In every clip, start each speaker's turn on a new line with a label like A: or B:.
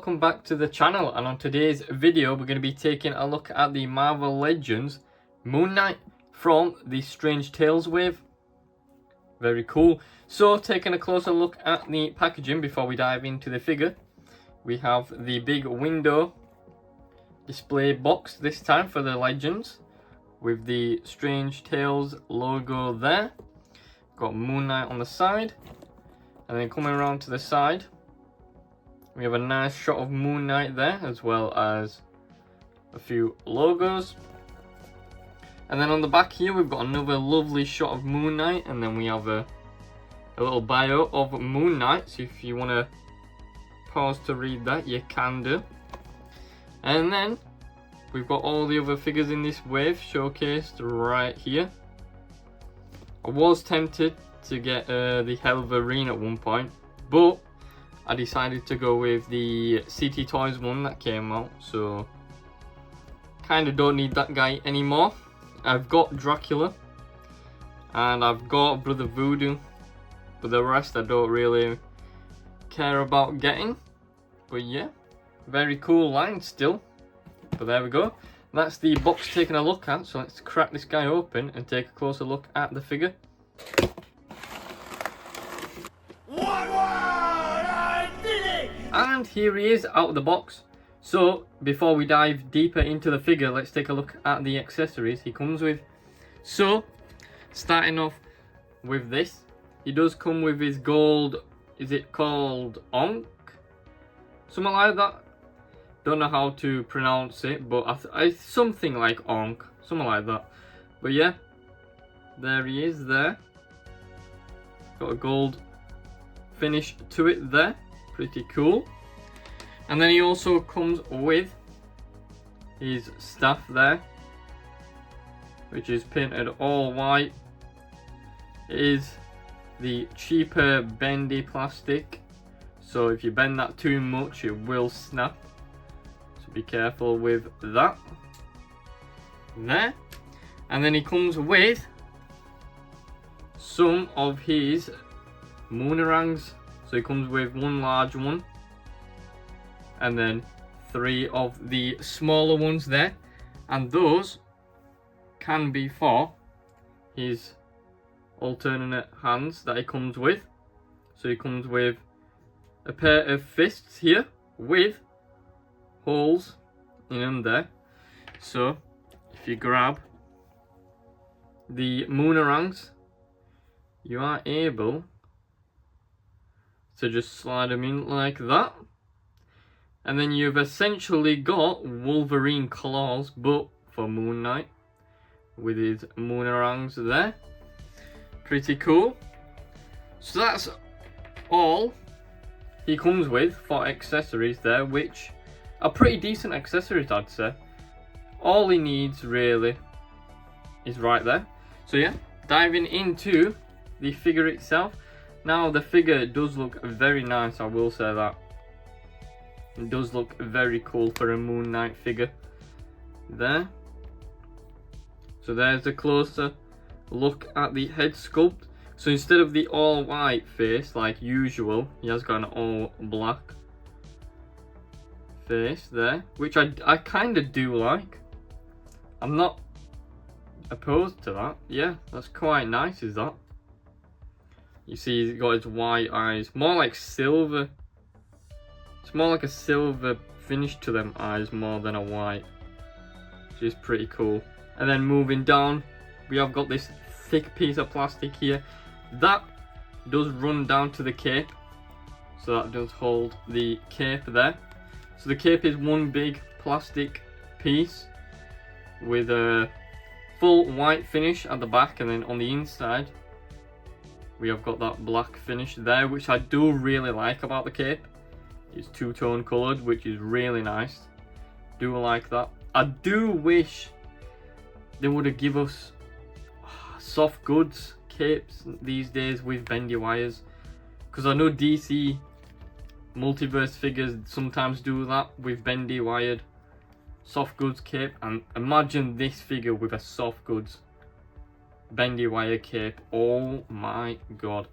A: welcome back to the channel, and on today's video we're going to be taking a look at the Marvel Legends Moon Knight from the Strange Tales wave. Very cool. So taking a closer look at the packaging before we dive into the figure, we have the big window display box this time for the Legends with the Strange Tales logo there. Got Moon Knight on the side, and then coming around to the side we have a nice shot of Moon Knight there, as well as a few logos. And then on the back here we've got another lovely shot of Moon Knight, and then we have a little bio of Moon Knight, so if you want to pause to read that, you can do. And then we've got all the other figures in this wave showcased right here. I was tempted to get the Helverine at one point, but I decided to go with the CT Toys one that came out, so kind of don't need that guy anymore. I've got Dracula and I've got Brother Voodoo, but the rest I don't really care about getting. But yeah, very cool line still. But there we go. That's the box taking a look at, so let's crack this guy open and take a closer look at the figure. And here he is out of the box. So before we dive deeper into the figure, let's take a look at the accessories he comes with. So starting off with this, he does come with his gold, is it called Onk? Something like that. Don't know how to pronounce it, but it's something like Onk, something like that. But yeah, there he is there. Got a gold finish to it there. Pretty cool. And then he also comes with his staff there, which is painted all white. It is the cheaper bendy plastic, so if you bend that too much it will snap, so be careful with that there. And then he comes with some of his moonerangs. So he comes with one large one and then 3 of the smaller ones there, and those can be for his alternate hands that he comes with. So he comes with a pair of fists here with holes in them there. So if you grab the moonerangs, you are able to just slide them in like that. And then you've essentially got Wolverine claws, but for Moon Knight, with his moonerangs there. Pretty cool. So that's all he comes with for accessories there, which are pretty decent accessories, I'd say. All he needs really is right there. So yeah, diving into the figure itself. Now the figure does look very nice, I will say that. It does look very cool for a Moon Knight figure there. So there's a closer look at the head sculpt. So instead of the all white face like usual, he has got an all black face there, which I kind of do like. I'm not opposed to that. Yeah, that's quite nice, is that? You see he's got his white eyes, more like silver. It's more like a silver finish to them eyes more than a white, which is pretty cool. And then moving down, we have got this thick piece of plastic here. That does run down to the cape, so that does hold the cape there. So the cape is one big plastic piece with a full white finish at the back, and then on the inside we have got that black finish there, which I do really like about the cape. It's two-tone coloured, which is really nice. Do like that. I do wish they would have give us soft goods capes these days with bendy wires, because I know DC multiverse figures sometimes do that with bendy wired soft goods cape, and imagine this figure with a soft goods bendy wire cape. Oh my god,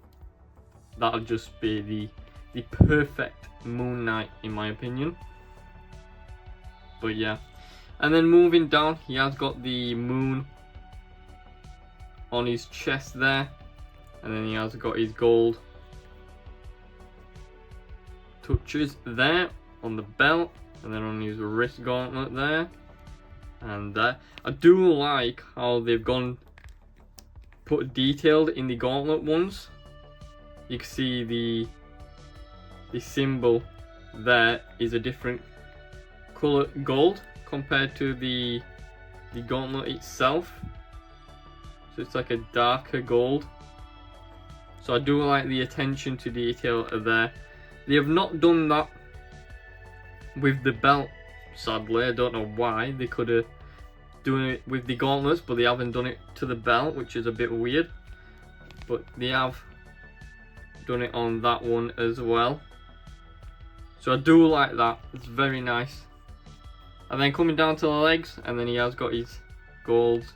A: that'll just be the the perfect Moon Knight in my opinion. But yeah, and then moving down, he has got the moon on his chest there, and then he has got his gold touches there on the belt, and then on his wrist gauntlet there, and there. I do like how they've put detailed in the gauntlet ones. You can see the symbol there is a different color gold compared to the gauntlet itself, so it's like a darker gold. So I do like the attention to detail there. They have not done that with the belt, sadly. I don't know why. They could have done it with the gauntlets, but they haven't done it to the belt, which is a bit weird. But they have done it on that one as well. So I do like that. It's very nice. And then coming down to the legs, and then he has got his golds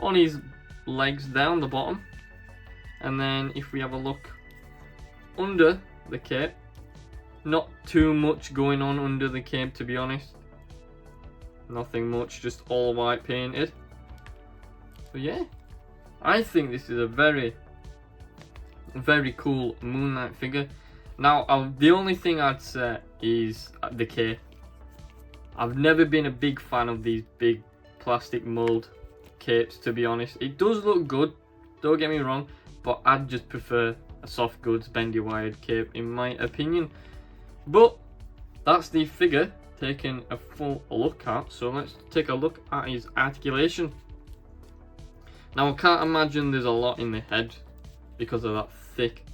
A: on his legs down the bottom. And then if we have a look under the cape, not too much going on under the cape, to be honest. Nothing much, just all white painted. But yeah, I think this is a very, very cool Moon Knight figure. Now, the only thing I'd say is the cape. I've never been a big fan of these big plastic mold capes, to be honest. It does look good, don't get me wrong, but I'd just prefer a soft goods bendy wired cape in my opinion. But that's the figure taking a full look at, so let's take a look at his articulation. Now I can't imagine there's a lot in the head because of that thick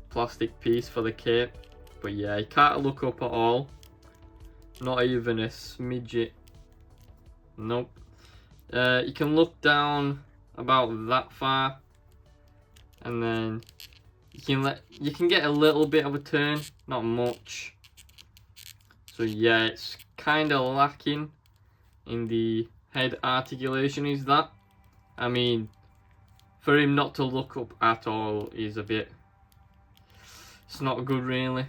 A: plastic piece for the cape, but yeah, you can't look up at all, not even a smidget. Nope. You can look down about that far, and then you can get a little bit of a turn, not much. So yeah, it's kind of lacking in the head articulation, is that. I mean, for him not to look up at all is a bit, it's not good really.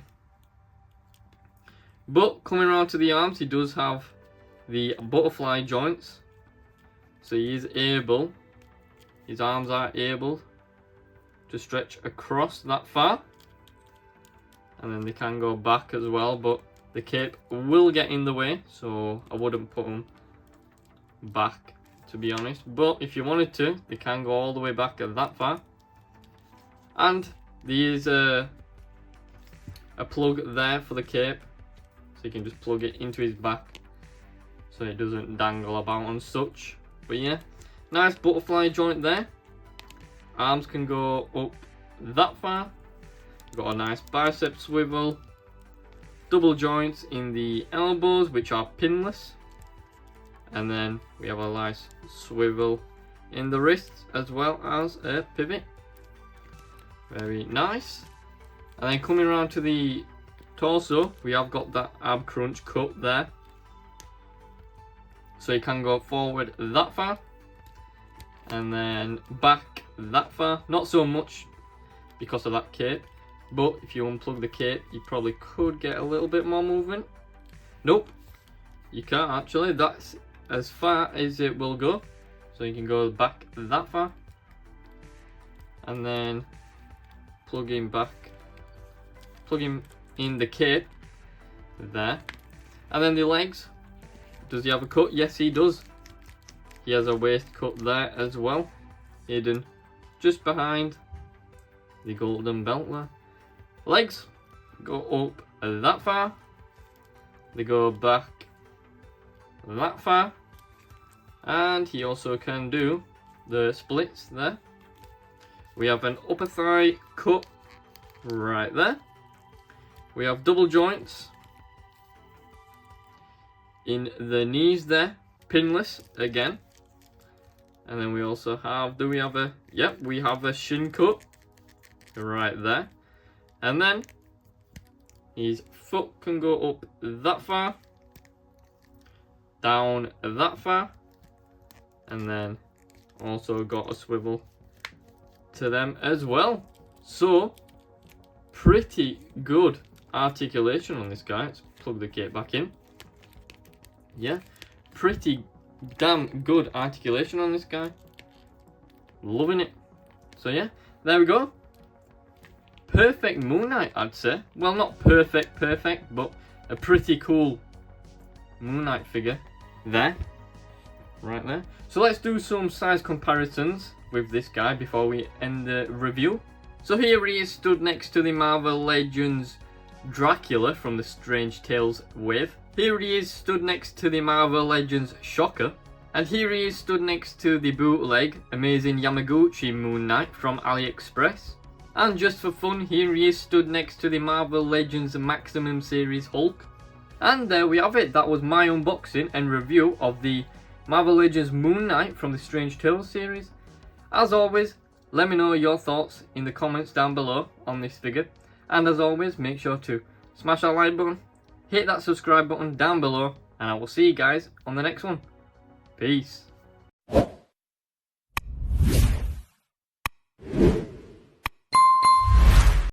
A: But coming around to the arms, he does have the butterfly joints. So he is able, his arms are able to stretch across that far, and then they can go back as well, but the cape will get in the way, so I wouldn't put them back, to be honest. But if you wanted to, they can go all the way back at that far. And there is a plug there for the cape, so you can just plug it into his back so it doesn't dangle about and such. But yeah, nice butterfly joint there. Arms can go up that far. Got a nice bicep swivel. Double joints in the elbows, which are pinless. And then we have a nice swivel in the wrists as well as a pivot. Very nice. And then coming around to the torso, we have got that ab crunch cut there. So you can go forward that far. And then back that far. Not so much because of that cape. But if you unplug the cape, you probably could get a little bit more movement. Nope, you can't actually. That's as far as it will go. So you can go back that far. And then plug in in the cape there. And then the legs. Does he have a cut? Yes, he does. He has a waist cut there as well, hidden just behind the golden belt there. Legs go up that far, they go back that far, and he also can do the splits there. We have an upper thigh cut right there. We have double joints in the knees there, pinless again. And then we also have, we have a shin cut right there. And then his foot can go up that far, down that far, and then also got a swivel to them as well. So pretty good articulation on this guy. Let's plug the cape back in. Yeah, pretty damn good articulation on this guy. Loving it. So yeah, there we go. Perfect Moon Knight, I'd say. Well, not perfect, but a pretty cool Moon Knight figure there. Right there. So let's do some size comparisons with this guy before we end the review. So here he is stood next to the Marvel Legends Dracula from the Strange Tales wave. Here he is stood next to the Marvel Legends Shocker. And here he is stood next to the bootleg Amazing Yamaguchi Moon Knight from AliExpress. And just for fun, here he is stood next to the Marvel Legends Maximum Series Hulk. And there we have it. That was my unboxing and review of the Marvel Legends Moon Knight from the Strange Tales series. As always, let me know your thoughts in the comments down below on this figure. And as always, make sure to smash that like button, hit that subscribe button down below, and I will see you guys on the next one. Peace.